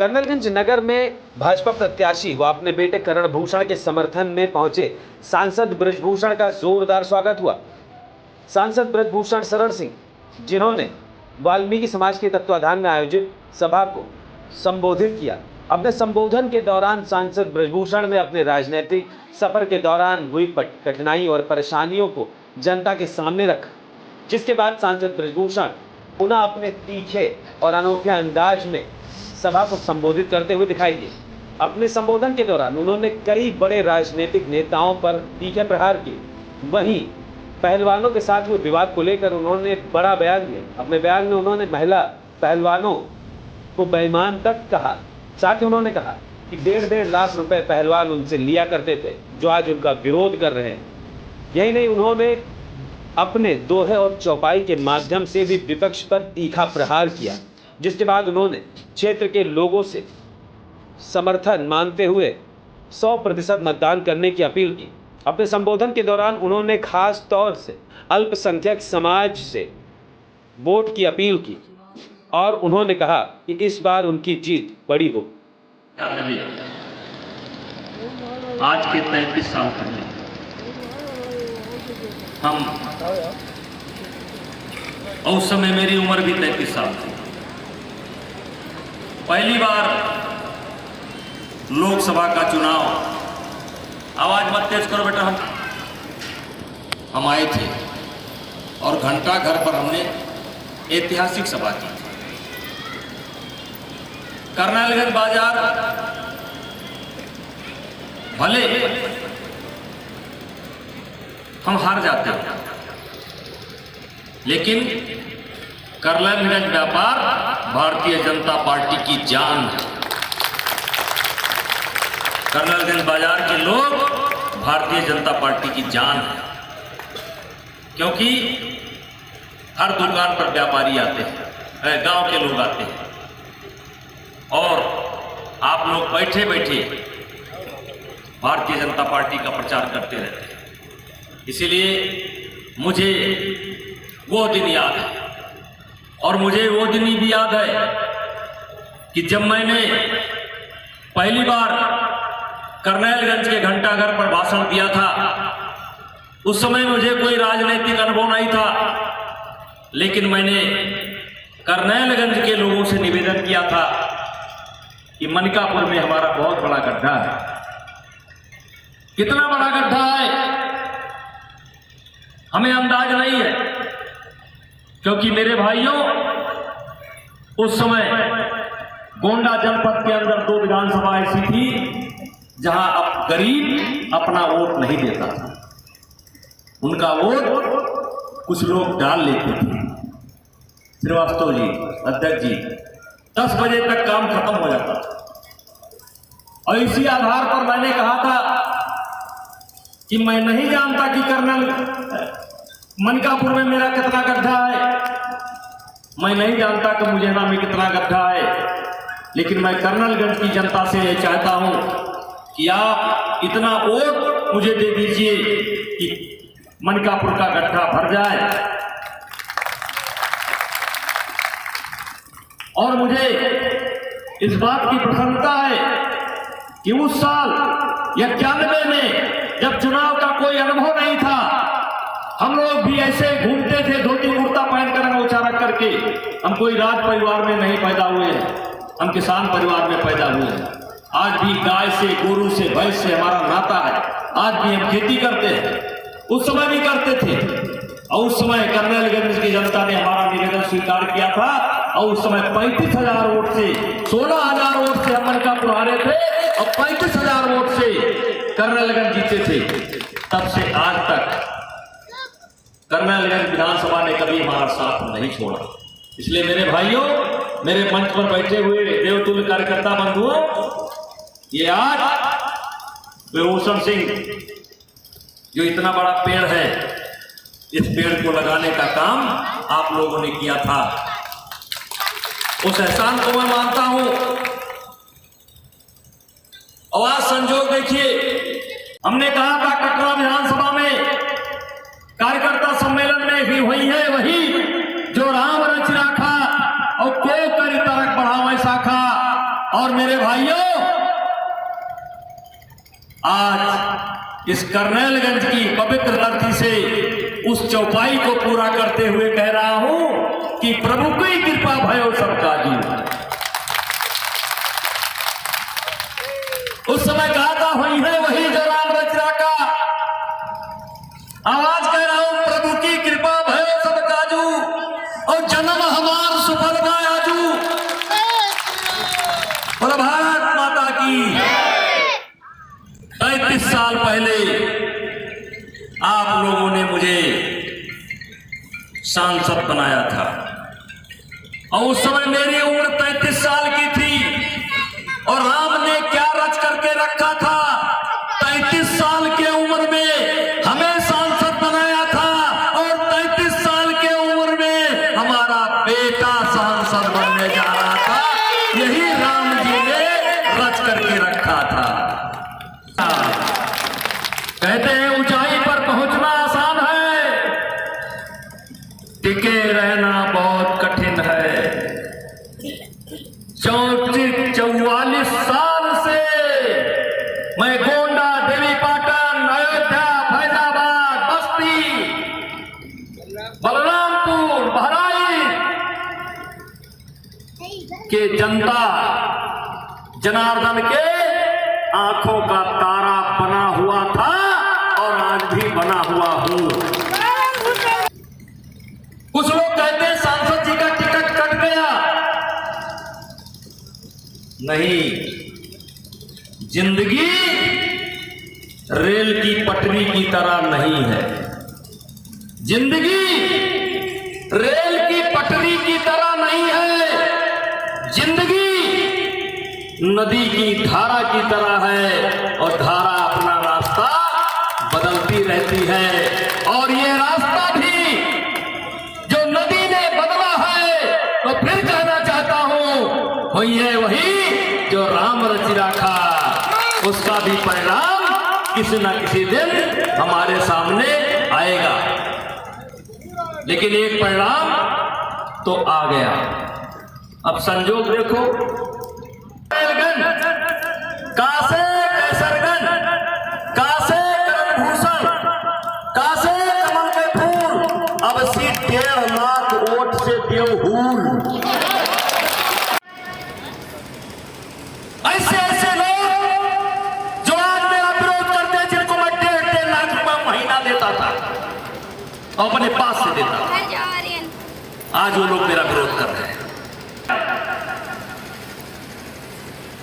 कर्नलगंज नगर में भाजपा प्रत्याशी व अपने बेटे करण भूषण के समर्थन में पहुंचे सांसद ब्रजभूषण का जोरदार स्वागत हुआ। सांसद ब्रजभूषण शरण सिंह, जिन्होंने वाल्मीकि समाज के तत्वाधान में आयोजित सभा को संबोधित किया, अपने संबोधन के दौरान सांसद ब्रजभूषण ने अपने राजनीतिक सफर के दौरान हुई कठिनाई और परेशानियों को जनता के सामने रखा, जिसके बाद सांसद ब्रजभूषण पुनः अपने तीखे और अनोखे अंदाज में सभा को संबोधित करते हुए दिखाई दिए। अपने संबोधन के दौरान उन्होंने कई बड़े राजनीतिक नेताओं पर तीखे प्रहार किए। वहीं पहलवानों के साथ हुए विवाद को लेकर उन्होंने एक बड़ा बयान दिया। अपने बयान में उन्होंने महिला पहलवानों को बेईमान तक कहा। साथ ही उन्होंने कहा कि 1.5 लाख रुपए पहलवान उनसे लिया करते थे, जो आज उनका विरोध कर रहे हैं। यही नहीं, उन्होंने अपने दोहे और चौपाई के माध्यम से भी विपक्ष पर तीखा प्रहार किया, जिसके बाद उन्होंने क्षेत्र के लोगों से समर्थन मांगते हुए 100% मतदान करने की अपील की। अपने संबोधन के दौरान उन्होंने खास तौर से अल्पसंख्यक समाज से वोट की अपील की और उन्होंने कहा कि इस बार उनकी जीत बड़ी हो। आज के 35 साल पहले हम, और उस समय मेरी उम्र भी 33 साल थी, पहली बार लोकसभा का चुनाव, आवाज मत तेज करो बेटा, हम आए थे और घंटा घर पर हमने ऐतिहासिक सभा की थी। कर्नलगंज बाजार भले हम हार जाते हैं, लेकिन कर्नलगंज व्यापार भारतीय जनता पार्टी की जान है। कर्नलगंज बाजार के लोग भारतीय जनता पार्टी की जान है, क्योंकि हर दुकान पर व्यापारी आते हैं, गांव के लोग आते हैं और आप लोग बैठे बैठे भारतीय जनता पार्टी का प्रचार करते रहते हैं। इसीलिए मुझे वो दिन याद है, और मुझे वो दिन भी याद है कि जब मैंने पहली बार कर्नलगंज के घंटाघर पर भाषण दिया था। उस समय मुझे कोई राजनीतिक अनुभव नहीं था, लेकिन मैंने कर्नलगंज के लोगों से निवेदन किया था कि मनकापुर में हमारा बहुत बड़ा गड्ढा है। कितना बड़ा गड्ढा है हमें अंदाज नहीं है, क्योंकि मेरे भाइयों, उस समय गोंडा जनपद के अंदर 2 विधानसभा ऐसी थी जहां अब गरीब अपना वोट नहीं देता था। उनका वोट कुछ लोग डाल लेते थे। श्रीवास्तव जी, अध्यक्ष जी, 10 बजे तक काम खत्म हो जाता था। और इसी आधार पर मैंने कहा था कि मैं नहीं जानता कि मनकापुर में मेरा कितना गड्ढा है, मैं नहीं जानता कि मुझे ना में कितना गड्ढा है, लेकिन मैं कर्नलगंज की जनता से ये चाहता हूं कि आप इतना वोट मुझे दे दीजिए कि मनकापुर का गड्ढा भर जाए। और मुझे इस बात की प्रसन्नता है कि उस साल 91 में जब चुनाव का कोई अनुभव नहीं था, हम लोग भी ऐसे घूमते थे, धोती कुर्ता पहनकर, अंगोछा रख करके। हम कोई राज परिवार में नहीं पैदा हुए हैं, हम किसान परिवार में पैदा हुए हैं। आज भी गाय से, गोरू से, भैंस से हमारा नाता है। आज भी हम खेती करते हैं, उस समय भी करते थे। और उस समय कर्नलगंज की जनता ने हमारा निवेदन स्वीकार किया था, और उस समय 35,000 वोट से, 16,000 वोट से हम मनकापुर हारे थे और 35,000 वोट से कर्नलगंज जीते थे। तब से आज तक कर्नलगंज विधानसभा ने कभी हमारा साथ नहीं छोड़ा। इसलिए मेरे भाइयों, मेरे मंच पर बैठे हुए देवतुल्य कार्यकर्ता बंधुओं, ये आज ब्रजभूषण सिंह जो इतना बड़ा पेड़ है, इस पेड़ को लगाने का काम आप लोगों ने किया था। उस एहसान को मैं मानता हूं। और आज संजोग देखिए, हमने कहा था कटरा विधानसभा में कार्यकर्ता सम्मेलन में भी हुई है वही जो राम रच राखा और को कर तरक बढ़ावे शाखा और मेरे भाइयों, आज इस करनेलगंज की पवित्र धरती से उस चौपाई को पूरा करते हुए कह रहा हूं कि प्रभु की कृपा भयो सबका जी। उस समय गाता हुई है वही जो राम रचना का, आवाज कह रहा हूं प्रभु की कृपा भयो सबका जू, और जन्म हमार सुफल आजू। और भारत माता की 35 साल पहले आप लोगों ने मुझे सांसद बनाया था, और उस समय मेरी उम्र 35 साल की थी, और राम ने क्या रच करके रखा था। 33 साल के उम्र में हमें सांसद बनाया था, और 33 साल के उम्र में हमारा बेटा सांसद बनने जा रहा था। यही राम जी ने रच करके रखा था। कहते हैं ऊंचाई पर पहुंचना आसान है, टिके रहना बहुत कठिन है। 44 साल से मैं गोंडा, देवी पाटन, अयोध्या, फैजाबाद, बस्ती, बलरामपुर, बहराइच के जनता जनार्दन के आंखों का तारा बना हुआ था, और आज भी बना हुआ हूं। कुछ लोग कहते हैं सांसद जी का टिकट कट गया। नहीं, जिंदगी रेल की पटरी की तरह नहीं है। जिंदगी रेल की पटरी की तरह नहीं है। जिंदगी नदी की धारा की तरह है, और धारा अपना रास्ता बदलती रहती है। और ये रास्ता भी जो नदी ने बदला है, तो फिर कहना चाहता हूं वही है वही जो राम रच रखा। उसका भी परिणाम किसी न किसी दिन हमारे सामने आएगा। लेकिन एक परिणाम तो आ गया। अब संजोग देखो, कासे कैसरगंज, कासे करणभूषण, कासे कमल के फूल, अब सीट 1.5 लाख वोट से देवहूल। ऐसे ऐसे लोग जो आज मेरा विरोध करते हैं, जिनको मैं 1.5 लाख रुपया महीना देता था और अपने पास से देता था, आज वो लोग मेरा विरोध कर रहे हैं,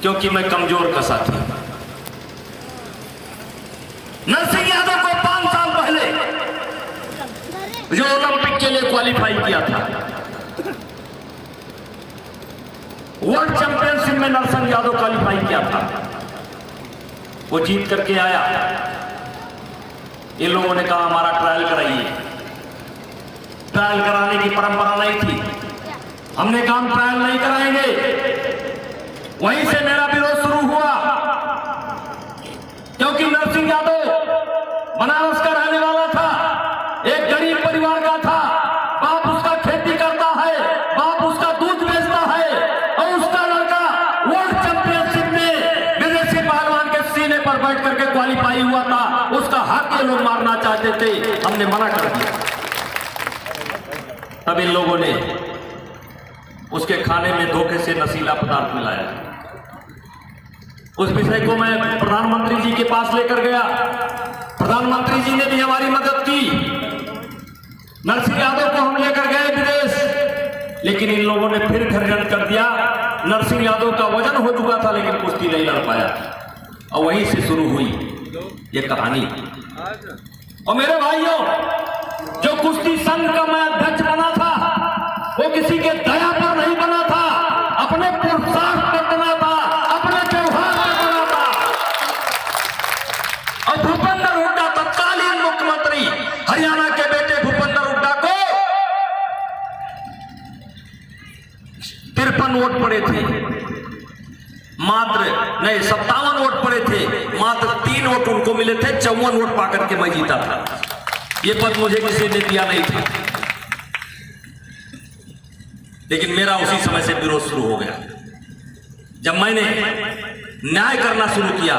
क्योंकि मैं कमजोर का साथी हूं। नरसिंह यादव को 5 साल पहले जो ओलंपिक के लिए क्वालिफाई किया था, वर्ल्ड चैंपियनशिप में नरसिंह यादव क्वालिफाई किया था, वो जीत करके आया। ये लोगों ने कहा हमारा ट्रायल कराइए। ट्रायल कराने की परंपरा नहीं थी। हमने कहा हम ट्रायल नहीं कराएंगे। वहीं से मेरा विरोध शुरू हुआ, क्योंकि नरसिंह यादव बनारस का रहने वाला था, एक गरीब परिवार का था। बाप उसका खेती करता है, बाप उसका दूध बेचता है, और उसका लड़का वर्ल्ड चैंपियनशिप में विदेशी पहलवान के सीने पर बैठ करके क्वालिफाई हुआ था। उसका हक ये लोग मारना चाहते थे, हमने मना कर दिया। तब इन लोगों ने उसके खाने में धोखे से नशीला पदार्थ मिलाया। उस विषय को मैं प्रधानमंत्री जी के पास लेकर गया। प्रधानमंत्री जी ने भी हमारी मदद की। नरसिंह यादव को हम लेकर गए विदेश, लेकिन इन लोगों ने फिर षड्यंत्र कर दिया। नरसिंह यादव का वजन हो चुका था, लेकिन कुश्ती नहीं लड़ पाया, और वहीं से शुरू हुई ये कहानी। और मेरे भाइयों, जो कुश्ती संघ का मैं अध्यक्ष बना था, वो किसी के दया पर नहीं बना था, अपने पुरुषार्थ पर बना था, अपने व्यवहार पर बना था। और भूपेंद्र हुड्डा, तत्कालीन मुख्यमंत्री हरियाणा के बेटे भूपेंद्र हुड्डा को 53 वोट पड़े थे, मात्र नहीं 57 वोट पड़े थे, मात्र 3 वोट उनको मिले थे। 54 वोट पाकर के मैं जीता था। ये पद मुझे किसी ने दिया नहीं था, लेकिन मेरा उसी समय से विरोध शुरू हो गया। जब मैंने न्याय करना शुरू किया,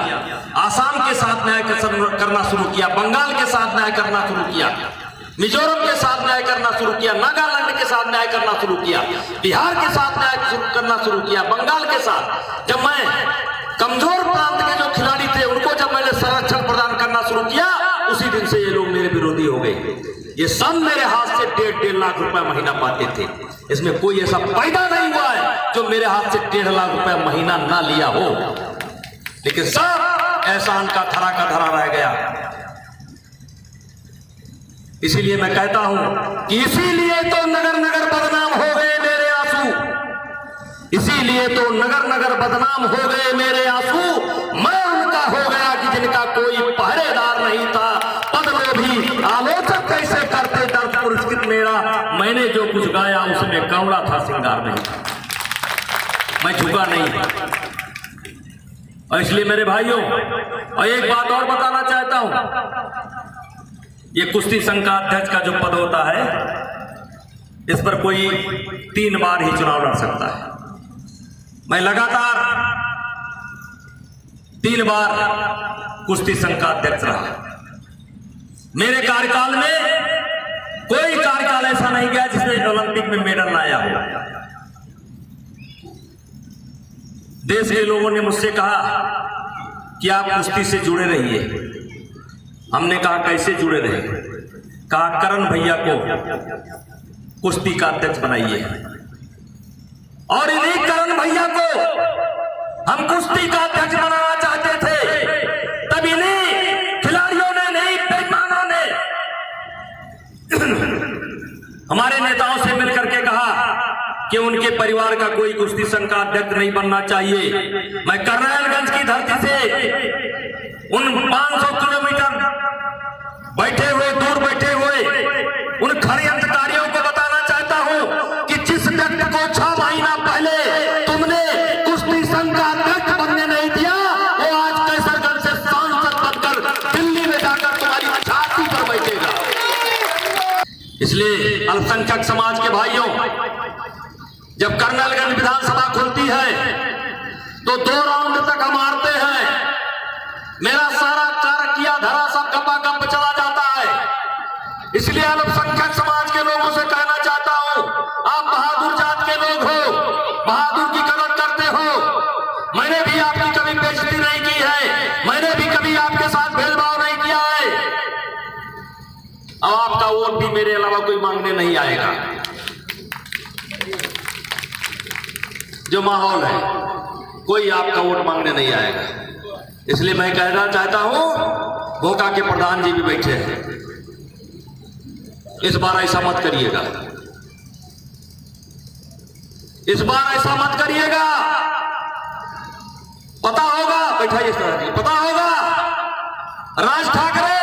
आसाम के साथ न्याय करना शुरू किया, बंगाल के साथ न्याय करना शुरू किया, मिजोरम के साथ न्याय करना शुरू किया, नागालैंड के साथ न्याय करना शुरू किया, बिहार के साथ न्याय करना शुरू किया, बंगाल के साथ, जब मैं कमजोर प्रांत के जो खिलाड़ी थे उनको जब मैंने संरक्षण प्रदान करना शुरू किया, उसी दिन से ये लोग मेरे विरोधी हो गए। ये सब मेरे हाथ से 1.5 लाख रुपए महीना पाते थे। इसमें कोई ऐसा पैदा नहीं हुआ है जो मेरे हाथ से 1.5 लाख रुपए महीना ना लिया हो, लेकिन सब एहसान का धरा रह गया। इसीलिए मैं कहता हूं कि इसीलिए तो नगर नगर बदनाम हो गए मेरे आंसू, इसीलिए तो नगर नगर बदनाम हो गए मेरे आंसू। मैं उनका हो गया कि जिनका कोई पहरेदार नहीं था, पदलोभी आलोचक कैसे करते दर्द पुरस्कृत मेरा। मैंने जो कुछ गाया उसमें कौड़ा था, सिंगार नहीं था। मैं झुका नहीं। और इसलिए मेरे भाइयों, और एक बात और बताना चाहता हूं, ये कुश्ती संघ का अध्यक्ष का जो पद होता है, इस पर कोई 3 बार ही चुनाव लड़ सकता है। मैं लगातार 3 बार कुश्ती संघ का अध्यक्ष रहा। मेरे कार्यकाल में कोई कार्यकाल ऐसा नहीं गया जिसने ओलंपिक में मेडल लाया हो। देश के लोगों ने मुझसे कहा कि आप कुश्ती से जुड़े रहिए। हमने कहा कैसे जुड़े रहे? कहा करण भैया को कुश्ती का अध्यक्ष बनाइए, और इन्हीं करण भैया को हम कुश्ती का अध्यक्ष बनाना चाहते थे। तब इन्हीं खिलाड़ियों ने, नहीं बेईमानों ने हमारे नेताओं से मिलकर के कहा कि उनके परिवार का कोई कुश्ती संघ का अध्यक्ष नहीं बनना चाहिए। मैं करनालगंज की धरती से उन 500 किलोमीटर बैठे हुए, दूर बैठे हुए उन षड्यंत्रकारियों को बताना चाहता हूं कि जिस व्यक्ति को 6 महीना पहले तुमने कुश्ती संघ का अध्यक्ष बनने नहीं दिया, वो आज कैसरगंज से सांसद बनकर दिल्ली में जाकर तुम्हारी छाती पर बैठेगा। इसलिए अल्पसंख्यक समाज के भाइयों, जब करनालगंज विधानसभा खुलती है तो 2 राउंड तक हम हारते हैं। मेरा सारा कार्य किया धरा सब गपा-गप चला जाता है। इसलिए अल्पसंख्यक समाज के लोगों से कहना चाहता हूं, आप बहादुर जात के लोग हो, बहादुर की कदर करते हो। मैंने भी आपकी कभी बेइज्जती नहीं की है, मैंने भी कभी आपके साथ भेदभाव नहीं किया है। अब आपका वोट भी मेरे अलावा कोई मांगने नहीं आएगा। जो माहौल है, कोई आपका वोट मांगने नहीं आएगा। इसलिए मैं कहना चाहता हूं, भोका के प्रधान जी भी बैठे हैं, इस बार ऐसा मत करिएगा, इस बार ऐसा मत करिएगा। पता होगा, बैठाइए सर, पता होगा राज ठाकरे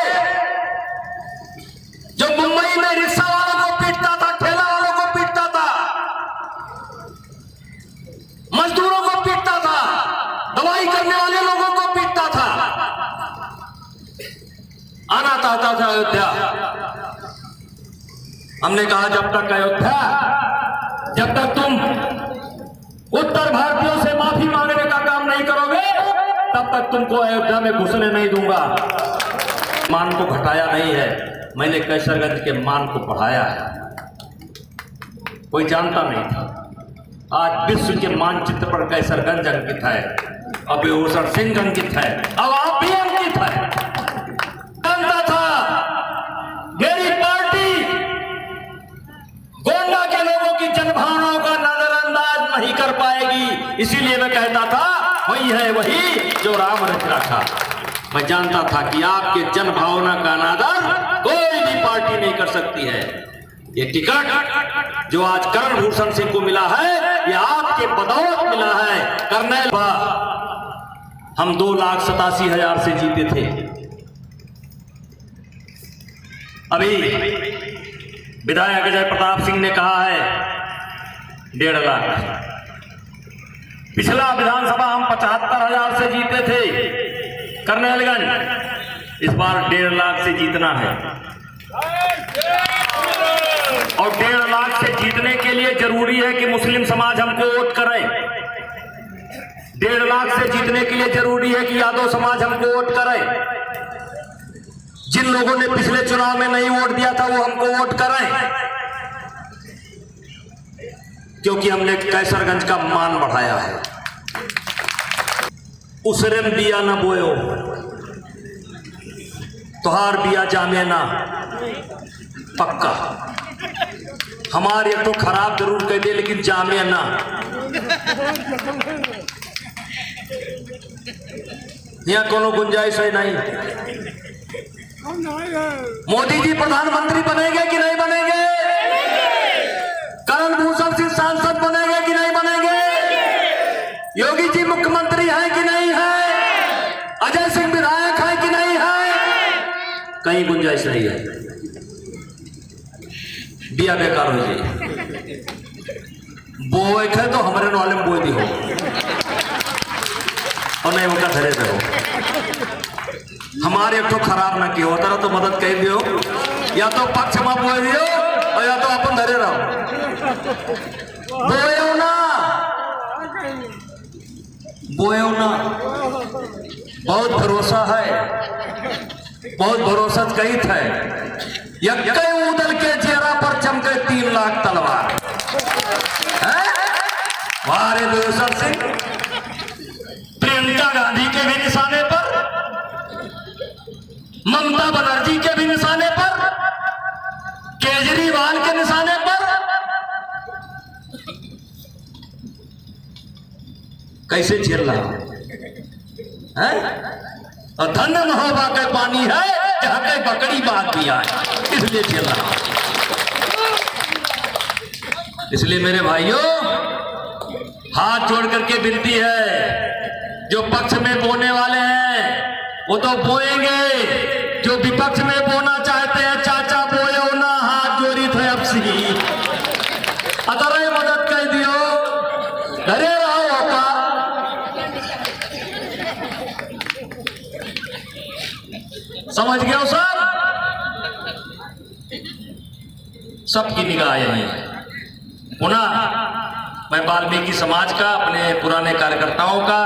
जो मुंबई में रिक्शा वालों को पीटता था, ठेला वालों को पीटता था, मजदूरों को पीटता था, दवाई करने वाले लोगों को पीटता था, आना चाहता था अयोध्या। हमने कहा जब तक अयोध्या, जब तक तुम उत्तर भारतीयों से माफी मांगने का काम नहीं करोगे, तब तक तुमको अयोध्या में घुसने नहीं दूंगा। मान को घटाया नहीं है, मैंने कैसरगंज के मान को बढ़ाया है। कोई जानता नहीं था, आज विश्व के मानचित्र पर कैसरगंज अंकित है, अब बेहूसर सिंह अंकित है, अब आप भी अंकित है। जानता था मेरी पार्टी गोंडा के लोगों की जनभावनाओं का नजरअंदाज नहीं कर पाएगी। इसीलिए मैं कहता था वही है वही जो राम रच रखा। मैं जानता था कि आपके जनभावना का अनादर कोई भी पार्टी नहीं कर सकती है। ये टिकट जो आज करण भूषण सिंह को मिला है, ये आपके बदौलत मिला है। कर्नल हम 2,87,000 से जीते थे, अभी विधायक अजय प्रताप सिंह ने कहा है 1.5 लाख। पिछला विधानसभा हम 75,000 से जीते थे करनेलगंज, इस बार 1.5 लाख से जीतना है। और 1.5 लाख से जीतने के लिए जरूरी है कि मुस्लिम समाज हमको वोट करे। 1.5 लाख से जीतने के लिए जरूरी है कि यादव समाज हमको वोट करे। जिन लोगों ने पिछले चुनाव में नहीं वोट दिया था वो हमको वोट करें, क्योंकि हमने कैसरगंज का मान बढ़ाया है। उसरेम बिया न बोयो तोहार बिया जामे ना पक्का। हमारे तो खराब जरूर कह दे लेकिन जामे ना। यहाँ कोनो गुंजाइश है नहीं। मोदी जी प्रधानमंत्री बनेंगे कि नहीं बनेंगे? करण भूषण सिंह सांसद बनेंगे कि नहीं बनेंगे? योगी जी मुख्यमंत्री हैं कि नहीं है? अजय सिंह विधायक है कि नहीं है? कहीं गुंजाइश नहीं है। बिया बेकार हो जाए। बोए है तो हमारे नाले में बोई दी हो और नहीं उनका धरे पे हो। हमारे एक तो खराब ना किया होता तो मदद कह दियो, या तो पक्ष में बोए दियो और या तो अपन धरे रहो। बोए ना बहुत भरोसा है, बहुत भरोसा कही थे। यक्के उदल के चेहरा पर चमके 3 लाख तलवार। वारे भूषण सिंह प्रियंका गांधी के भी निशाने पर, ममता बनर्जी के भी निशाने पर, केजरीवाल के निशाने पर। कैसे झेल रहा है? और धन्य महोबा के पानी है जहां के बकरी बात भी आए, इसलिए झेल रहा। इसलिए मेरे भाइयों हाथ जोड़ करके विनती है, जो पक्ष में बोने वाले हैं वो तो बोएंगे, जो विपक्ष में बोना चाहते हैं चाचा बोयो ना, हाथ जोड़ी थे अब सी अतरे मदद कर दियो, डरे रहो होगा। समझ गया सब? सबकी निगाह यही है। पुनः मैं वाल्मीकि समाज का, अपने पुराने कार्यकर्ताओं का